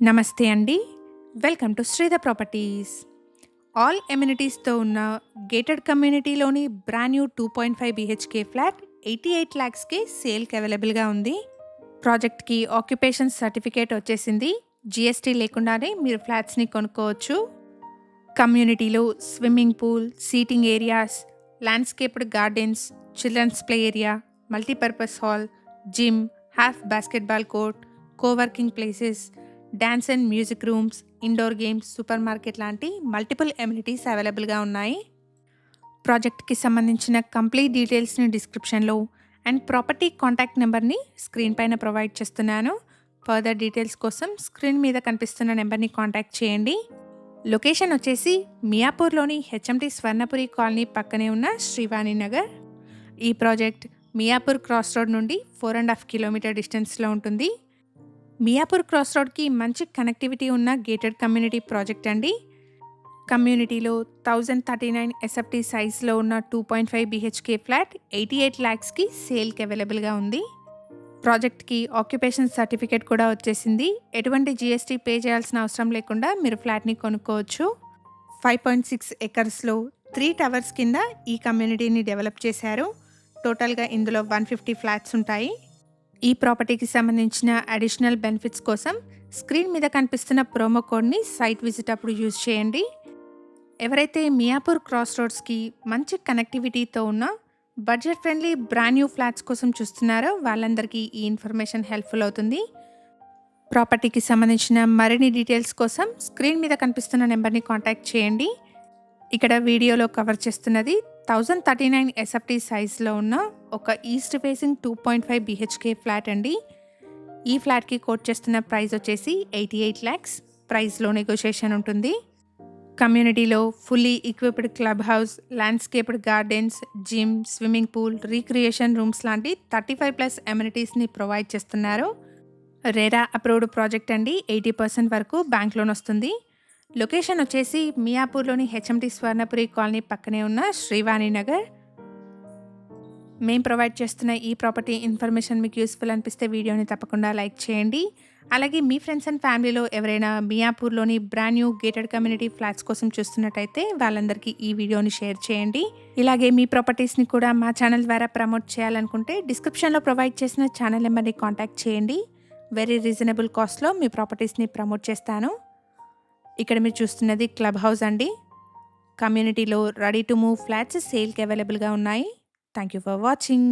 నమస్తే అండి. Welcome to Sridha properties. All ఎమ్యూనిటీస్‌తో ఉన్న గేటెడ్ కమ్యూనిటీలోని బ్రాండ్ న్యూ 2.5 బీహెచ్‌కే ఫ్లాట్ 88 లాక్స్‌కి సేల్‌కి అవైలబుల్‌గా ఉంది. ప్రాజెక్ట్‌కి ఆక్యుపేషన్ సర్టిఫికేట్ వచ్చేసింది. జీఎస్టీ లేకుండానే మీరు ఫ్లాట్స్‌ని కొనుక్కోవచ్చు. కమ్యూనిటీలో swimming pool, seating areas, landscaped gardens, children's play area, multipurpose hall, gym, half basketball court, coworking places, dance and music rooms, indoor games, supermarket లాంటి మల్టిపుల్ ఎమ్యూనిటీస్ అవైలబుల్‌గా ఉన్నాయి. ప్రాజెక్ట్‌కి సంబంధించిన కంప్లీట్ డీటెయిల్స్‌ని డిస్క్రిప్షన్‌లో అండ్ ప్రాపర్టీ కాంటాక్ట్ నెంబర్‌ని screen పైన provide చేస్తున్నాను. ఫర్దర్ డీటెయిల్స్ కోసం స్క్రీన్ మీద కనిపిస్తున్న నెంబర్‌ని కాంటాక్ట్ చేయండి. లొకేషన్ వచ్చేసి మియాపూర్‌లోని హెచ్ఎంటీ స్వర్ణపురి కాలనీ పక్కనే ఉన్న శ్రీవాణి నగర్. ఈ ప్రాజెక్ట్ మియాపూర్ క్రాస్ రోడ్ నుండి 4.5 కిలోమీటర్ డిస్టెన్స్‌లో ఉంటుంది. మియాపూర్ క్రాస్ రోడ్‌కి మంచి కనెక్టివిటీ ఉన్న గేటెడ్ కమ్యూనిటీ ప్రాజెక్ట్ అండి. కమ్యూనిటీలో 1039 ఎస్ఎఫ్టీ సైజ్లో ఉన్న 2.5 బీహెచ్‌కే ఫ్లాట్ 88 లాక్స్‌కి సేల్‌కి అవైలబుల్‌గా ఉంది. ప్రాజెక్ట్‌కి ఆక్యుపేషన్ సర్టిఫికేట్ కూడా వచ్చేసింది. ఎటువంటి జీఎస్టీ పే చేయాల్సిన అవసరం లేకుండా మీరు ఫ్లాట్‌ని కొనుక్కోవచ్చు. 5.6 ఎకర్స్‌లో 3 టవర్స్ కింద ఈ కమ్యూనిటీని డెవలప్ చేశారు. టోటల్‌గా ఇందులో 150 ఫ్లాట్స్ ఉంటాయి. ఈ ప్రాపర్టీకి సంబంధించిన అడిషనల్ బెనిఫిట్స్ కోసం స్క్రీన్ మీద కనిపిస్తున్న ప్రోమో కోడ్‌ని సైట్ విజిట్ అప్పుడు యూజ్ చేయండి. ఎవరైతే మియాపూర్ క్రాస్ రోడ్స్‌కి మంచి కనెక్టివిటీతో ఉన్న budget friendly brand new flats కోసం చూస్తున్నారో వాళ్ళందరికీ ఈ ఇన్ఫర్మేషన్ హెల్ప్‌ఫుల్ అవుతుంది. ప్రాపర్టీకి సంబంధించిన మరిన్ని డీటెయిల్స్ కోసం స్క్రీన్ మీద కనిపిస్తున్న నెంబర్‌ని కాంటాక్ట్ చేయండి. ఇక్కడ వీడియోలో కవర్ చేస్తున్నది 1039 ఎస్ఎఫ్టీ సైజ్లో ఉన్న ఒక ఈస్ట్ ఫేసింగ్ 2.5 బీహెచ్‌కే ఫ్లాట్ అండి. ఈ ఫ్లాట్‌కి కోట్ చేస్తున్న ప్రైస్ వచ్చేసి 88 లాక్స్. ప్రైస్‌లో నెగోషియేషన్ ఉంటుంది. కమ్యూనిటీలో fully equipped club house, landscaped gardens, gym, swimming pool, recreation rooms లాంటి 35+ ఎమ్యూనిటీస్‌ని ప్రొవైడ్ చేస్తున్నారు. రెరా అప్రూవ్డ్ ప్రాజెక్ట్ అండి. 80% వరకు బ్యాంక్ లోన్ వస్తుంది. లొకేషన్ వచ్చేసి మియాపూర్‌లోని హెచ్ఎంటీ స్వర్ణపురి కాలనీ పక్కనే ఉన్న శ్రీవాణి నగర్. మేము ప్రొవైడ్ చేస్తున్న ఈ ప్రాపర్టీ ఇన్ఫర్మేషన్ మీకు యూస్ఫుల్ అనిపిస్తే వీడియోని తప్పకుండా లైక్ చేయండి. అలాగే మీ ఫ్రెండ్స్ అండ్ ఫ్యామిలీలో ఎవరైనా మియాపూర్‌లోని brand new gated community flats కోసం చూస్తున్నట్టయితే వాళ్ళందరికీ ఈ వీడియోని షేర్ చేయండి. ఇలాగే మీ ప్రాపర్టీస్‌ని కూడా మా ఛానల్ ద్వారా ప్రమోట్ చేయాలనుకుంటే డిస్క్రిప్షన్‌లో ప్రొవైడ్ చేసిన ఛానల్ నెంబర్‌ని కాంటాక్ట్ చేయండి. వెరీ రీజనబుల్ కాస్ట్‌లో మీ ప్రాపర్టీస్‌ని ప్రమోట్ చేస్తాను. ఇక్కడ మీరు చూస్తున్నది క్లబ్ హౌస్ అండి. కమ్యూనిటీలో రెడీ టు మూవ్ ఫ్లాట్స్ సేల్‌కి అవైలబుల్‌గా ఉన్నాయి. Thank you for watching.